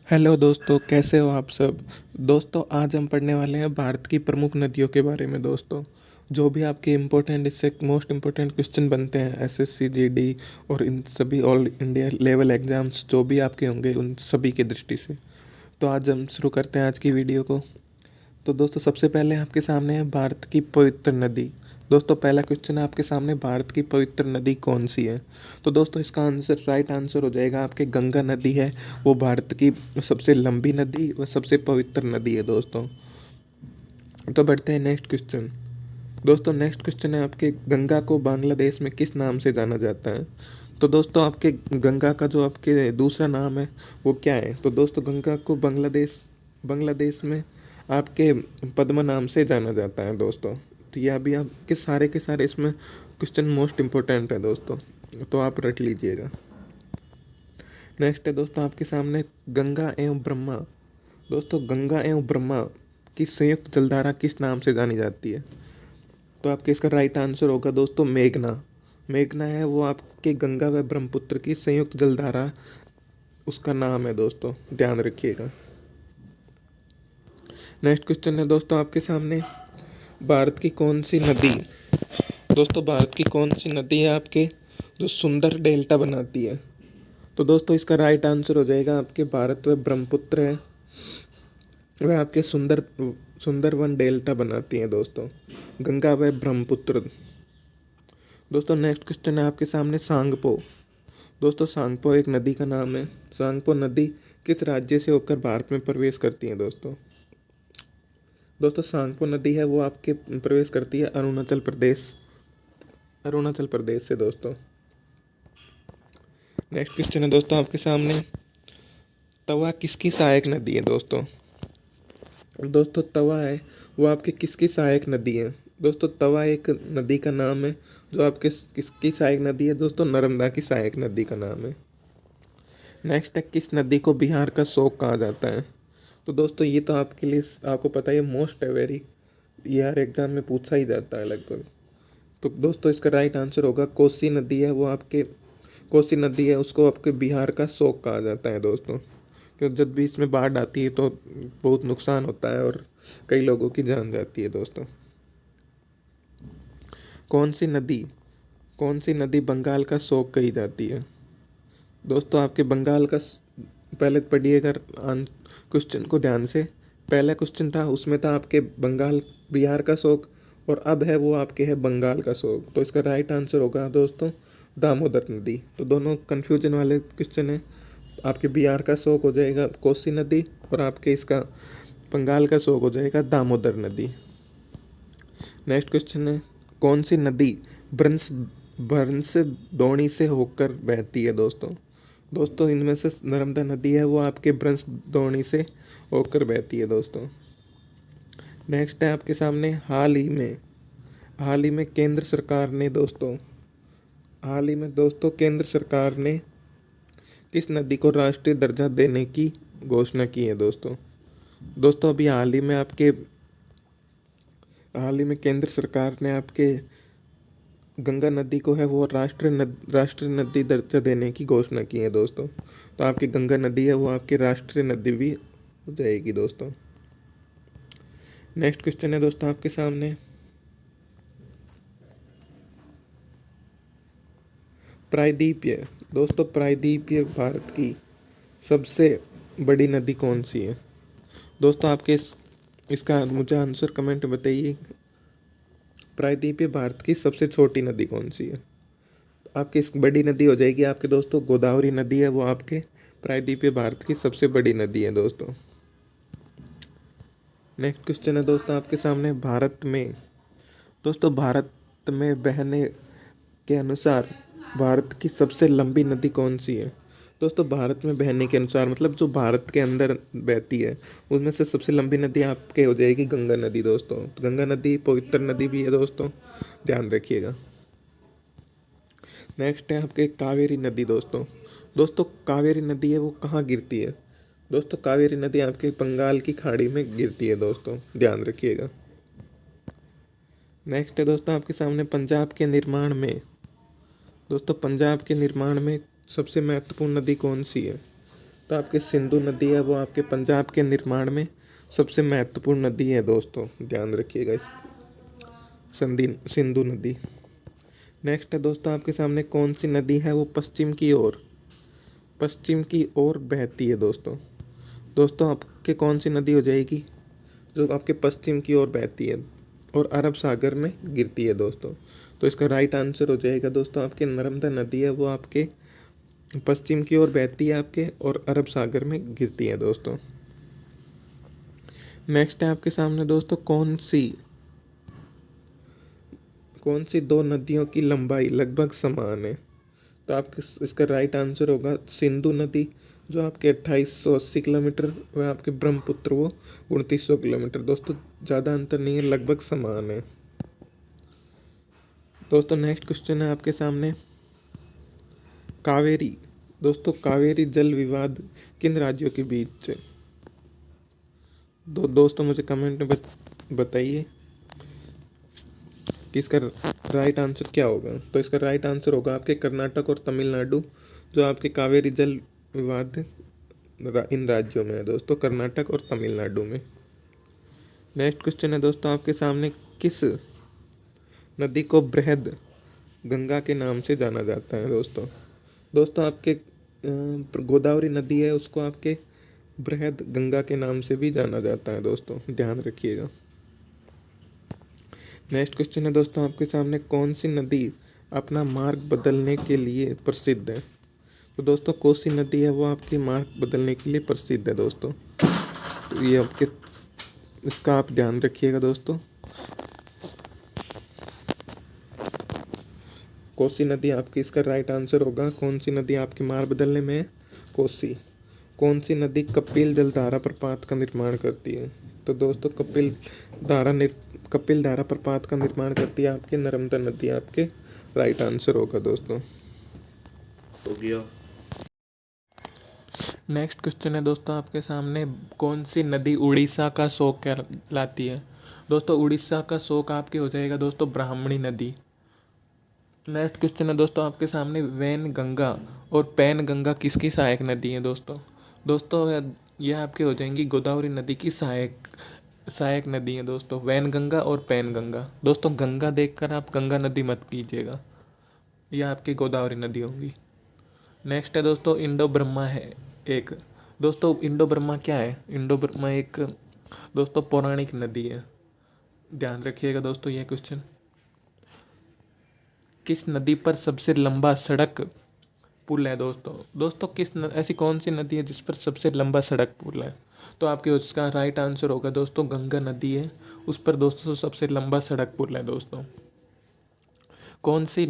Hello दोस्तों, कैसे हो आप सब। दोस्तों, आज हम पढ़ने वाले हैं भारत की प्रमुख नदियों के बारे में। दोस्तों, जो भी आपके इम्पोर्टेंट इससे मोस्ट इम्पोर्टेंट क्वेश्चन बनते हैं एसएससी जीडी और इन सभी ऑल इंडिया लेवल एग्जाम्स जो भी आपके होंगे उन सभी की दृष्टि से। तो आज हम शुरू करते हैं आज की वीडियो को। तो दोस्तों, सबसे पहले आपके सामने है भारत की पवित्र नदी। दोस्तों, पहला क्वेश्चन है आपके सामने, भारत की पवित्र नदी कौन सी है। तो दोस्तों, इसका आंसर राइट आंसर हो जाएगा आपके गंगा नदी है। वो भारत की सबसे लंबी नदी व सबसे पवित्र नदी है दोस्तों। तो बढ़ते हैं नेक्स्ट क्वेश्चन। दोस्तों, नेक्स्ट क्वेश्चन है आपके, गंगा को बांग्लादेश में किस नाम से जाना जाता है। तो दोस्तों, आपके गंगा का जो आपके दूसरा नाम है वो क्या है। तो दोस्तों, गंगा को बांग्लादेश बांग्लादेश में आपके पद्मा नाम से जाना जाता है दोस्तों। तो यह भी आपके सारे के सारे इसमें क्वेश्चन मोस्ट इम्पोर्टेंट है दोस्तों, तो आप रट लीजिएगा। नेक्स्ट है दोस्तों आपके सामने, गंगा एवं ब्रह्मा। दोस्तों, गंगा एवं ब्रह्मा की संयुक्त जलधारा किस नाम से जानी जाती है। तो आपके इसका राइट आंसर होगा दोस्तों मेघना। मेघना है वो आपके गंगा व ब्रह्मपुत्र की संयुक्त जलधारा, उसका नाम है दोस्तों, ध्यान रखिएगा। नेक्स्ट क्वेश्चन है दोस्तों आपके सामने, भारत की कौन सी नदी। दोस्तों, भारत की कौन सी नदी है आपके जो सुंदर डेल्टा बनाती है। तो दोस्तों, इसका राइट आंसर हो जाएगा आपके भारत व ब्रह्मपुत्र है, वह आपके सुंदरवन डेल्टा बनाती हैं दोस्तों, गंगा व ब्रह्मपुत्र। दोस्तों, नेक्स्ट क्वेश्चन है आपके सामने, सांगपो। दोस्तों, सांगपो एक नदी का नाम है। सांगपो नदी किस राज्य से होकर भारत में प्रवेश करती है दोस्तों। दोस्तों, सांगपो नदी है वो आपके प्रवेश करती है अरुणाचल प्रदेश से दोस्तों। नेक्स्ट क्वेश्चन है दोस्तों आपके सामने, तवा किसकी सहायक नदी है दोस्तों। दोस्तों, तवा है वो आपकी किसकी सहायक नदी है। दोस्तों, तवा एक नदी का नाम है जो आपके किसकी सहायक नदी है दोस्तों, नर्मदा की सहायक नदी का नाम है। नेक्स्ट है, किस नदी को बिहार का शोक कहा जाता है। तो दोस्तों, ये तो आपके लिए आपको पता है, मोस्ट है वेरी, ये हर एग्जाम में पूछा ही जाता है लगभग। तो दोस्तों, इसका राइट आंसर होगा कोसी नदी है वो आपके, कोसी नदी है उसको आपके बिहार का शोक कहा जाता है दोस्तों, क्योंकि जब भी इसमें बाढ़ आती है तो बहुत नुकसान होता है और कई लोगों की जान जाती है दोस्तों। कौन सी नदी कौन सी नदी बंगाल का शोक कही जाती है। दोस्तों, आपके बंगाल का पहले पढ़िएगा क्वेश्चन को ध्यान से। पहला क्वेश्चन था उसमें था आपके बंगाल बिहार का शोक, और अब है वो आपके है बंगाल का शोक। तो इसका राइट आंसर होगा दोस्तों दामोदर नदी। तो दोनों कन्फ्यूजन वाले क्वेश्चन है। आपके बिहार का शोक हो जाएगा कोसी नदी, और आपके इसका बंगाल का शोक हो जाएगा दामोदर नदी। नेक्स्ट क्वेश्चन है, कौन सी नदी ब्रंस भ्रंश द्रोणी से होकर बहती है दोस्तों। दोस्तों, इनमें से नर्मदा नदी है वो आपके ब्रंश द्रोणी से होकर बहती है दोस्तों। नेक्स्ट है आपके सामने, हाल ही में केंद्र सरकार ने दोस्तों हाल ही में दोस्तों केंद्र सरकार ने किस नदी को राष्ट्रीय दर्जा देने की घोषणा की है दोस्तों। दोस्तों, अभी हाल ही में केंद्र सरकार ने आपके गंगा नदी को है वो राष्ट्रीय नदी दर्जा देने की घोषणा की है दोस्तों। तो आपकी गंगा नदी है वो आपकी राष्ट्रीय नदी भी हो जाएगी दोस्तों। नेक्स्ट क्वेश्चन है दोस्तों आपके सामने, प्रायद्वीपीय। दोस्तों, प्रायद्वीपीय भारत की सबसे बड़ी नदी कौन सी है। दोस्तों, आपके इसका मुझे आंसर कमेंट में बताइए। प्रायद्वीपीय भारत की सबसे छोटी नदी कौन सी है। आपकी इस बड़ी नदी हो जाएगी आपके दोस्तों गोदावरी नदी है वो आपके प्रायद्वीपीय भारत की सबसे बड़ी नदी है दोस्तों। नेक्स्ट क्वेश्चन है दोस्तों आपके सामने, भारत में बहने के अनुसार भारत की सबसे लंबी नदी कौन सी है। दोस्तों, भारत में बहने के अनुसार मतलब जो भारत के अंदर बहती है उनमें से सबसे लंबी नदी आपके हो जाएगी गंगा नदी दोस्तों। तो गंगा नदी पवित्र नदी भी है दोस्तों, ध्यान रखिएगा। नेक्स्ट है आपके कावेरी नदी दोस्तों। दोस्तों, कावेरी नदी है वो कहाँ गिरती है। दोस्तों, कावेरी नदी आपके बंगाल की खाड़ी में गिरती है दोस्तों, ध्यान रखिएगा। नेक्स्ट है दोस्तों आपके सामने, पंजाब के निर्माण में सबसे महत्वपूर्ण नदी कौन सी है। तो आपकी सिंधु नदी है वो आपके पंजाब के निर्माण में सबसे महत्वपूर्ण नदी है दोस्तों, ध्यान रखिएगा इस सिंधु नदी। नेक्स्ट है दोस्तों आपके सामने कौन सी नदी है वो पश्चिम की ओर बहती है दोस्तों। दोस्तों आपके कौन सी नदी हो जाएगी जो आपके पश्चिम की ओर बहती है और अरब सागर में गिरती है दोस्तों। तो इसका राइट आंसर हो जाएगा दोस्तों आपके नर्मदा नदी है वो आपके पश्चिम की ओर बहती है आपके और अरब सागर में गिरती है दोस्तों। नेक्स्ट है आपके सामने दोस्तों कौन सी दो नदियों की लंबाई लगभग समान है। तो आपके इसका राइट आंसर होगा सिंधु नदी जो आपके 2880 किलोमीटर व आपके ब्रह्मपुत्र वो 2900 किलोमीटर। दोस्तों ज़्यादा अंतर नहीं है, लगभग समान है। दोस्तों नेक्स्ट क्वेश्चन है आपके सामने कावेरी। दोस्तों कावेरी जल विवाद किन राज्यों के बीच है। दोस्तों मुझे कमेंट में बताइए कि इसका राइट आंसर क्या होगा। तो इसका राइट आंसर होगा आपके कर्नाटक और तमिलनाडु, जो आपके कावेरी जल विवाद इन राज्यों में है दोस्तों, कर्नाटक और तमिलनाडु में। नेक्स्ट क्वेश्चन है दोस्तों आपके सामने किस नदी को बृहद गंगा के नाम से जाना जाता है दोस्तों आपके गोदावरी नदी है उसको आपके बृहद गंगा के नाम से भी जाना जाता है दोस्तों, ध्यान रखिएगा। नेक्स्ट क्वेश्चन है दोस्तों आपके सामने कौन सी नदी अपना मार्ग बदलने के लिए प्रसिद्ध है। तो दोस्तों कोसी नदी है वो आपके मार्ग बदलने के लिए प्रसिद्ध है दोस्तों। तो ये आपके इसका आप ध्यान रखिएगा दोस्तों। कोसी नदी आपकी इसका राइट आंसर होगा। कौन सी नदी आपके मार्ग बदलने में है? कोसी। कौन सी नदी कपिल जलधारा प्रपात का निर्माण करती है। तो दोस्तों कपिल धारा प्रपात का निर्माण करती है आपके नर्मदा नदी, आपके राइट आंसर होगा दोस्तों। हो गया। नेक्स्ट क्वेश्चन है दोस्तों आपके सामने कौन सी नदी उड़ीसा का शोक कहलाती है। दोस्तों उड़ीसा का शोक आपके हो जाएगा दोस्तों ब्राह्मणी नदी। नेक्स्ट क्वेश्चन है दोस्तों आपके सामने वैन गंगा और पैन गंगा किसकी सहायक नदी है दोस्तों यह आपके हो जाएंगी गोदावरी नदी की सहायक नदी है दोस्तों, वैन गंगा और पैन गंगा। दोस्तों गंगा देखकर आप गंगा नदी मत कीजिएगा, यह आपकी गोदावरी नदी होंगी। नेक्स्ट है दोस्तों इंडो ब्रह्मा है एक। दोस्तों इंडो ब्रह्मा क्या है? इंडो ब्रह्मा एक दोस्तों पौराणिक नदी है, ध्यान रखिएगा दोस्तों यह क्वेश्चन। किस नदी पर सबसे लंबा सड़क पुल है दोस्तों ऐसी कौन सी नदी है जिस पर सबसे लंबा सड़क पुल है। तो आपके उसका राइट आंसर होगा दोस्तों गंगा नदी है, उस पर दोस्तों सबसे लंबा सड़क पुल है दोस्तों। कौन सी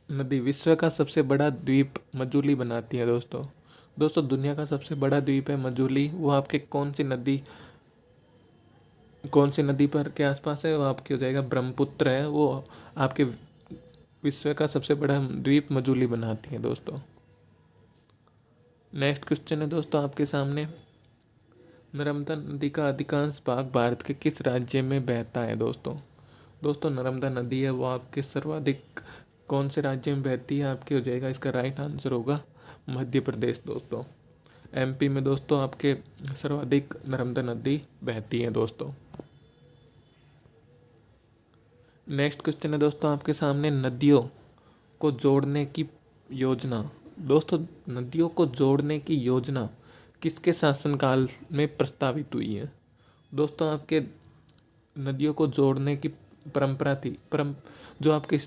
नदी विश्व का सबसे बड़ा द्वीप मजूली बनाती है दोस्तों दुनिया का सबसे बड़ा द्वीप है मजूली, वो आपके कौन सी नदी पर के आसपास है? वो आपकी हो जाएगा ब्रह्मपुत्र है, वो आपके विश्व का सबसे बड़ा द्वीप मजूली बनाती है दोस्तों। नेक्स्ट क्वेश्चन है दोस्तों आपके सामने नर्मदा नदी का अधिकांश भाग भारत के किस राज्य में बहता है दोस्तों नर्मदा नदी है वो आपके सर्वाधिक कौन से राज्य में बहती है? आपके हो जाएगा इसका राइट आंसर होगा मध्य प्रदेश दोस्तों। एमपी में दोस्तों आपके सर्वाधिक नर्मदा नदी बहती है दोस्तों। नेक्स्ट क्वेश्चन है दोस्तों आपके सामने नदियों को जोड़ने की योजना। दोस्तों नदियों को जोड़ने की योजना किसके शासनकाल में प्रस्तावित हुई है? दोस्तों आपके नदियों को जोड़ने की परंपरा थी जो आपके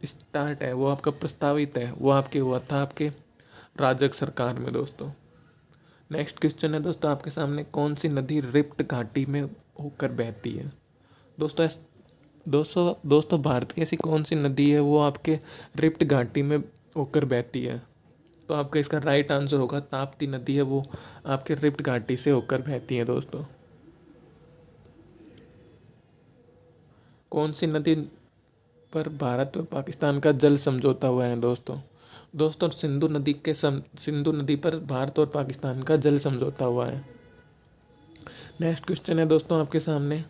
स्टार्ट है वो आपका प्रस्तावित है वो आपके हुआ था आपके राजग सरकार में दोस्तों। नेक्स्ट क्वेश्चन है दोस्तों आपके सामने कौन सी नदी रिफ्ट घाटी में होकर बहती है? दोस्तों भारत की ऐसी कौन सी नदी है वो आपके रिफ्ट घाटी में होकर बहती है? तो आपका इसका राइट आंसर होगा ताप्ती नदी है वो आपके रिफ्ट घाटी से होकर बहती है दोस्तों। कौन सी नदी पर भारत और पाकिस्तान का जल समझौता हुआ है दोस्तों सिंधु नदी पर भारत और पाकिस्तान का जल समझौता हुआ है। नेक्स्ट क्वेश्चन है दोस्तों आपके सामने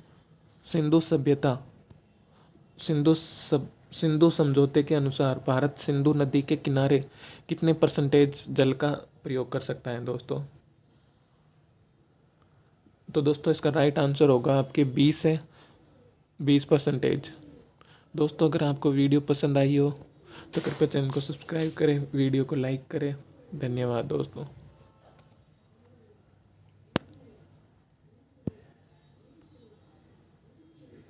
सिंधु समझौते के अनुसार भारत सिंधु नदी के किनारे कितने % जल का प्रयोग कर सकता है दोस्तों? तो दोस्तों इसका राइट आंसर होगा आपके 20%। दोस्तों अगर आपको वीडियो पसंद आई हो तो कृपया चैनल को सब्सक्राइब करें, वीडियो को लाइक करें। धन्यवाद दोस्तों।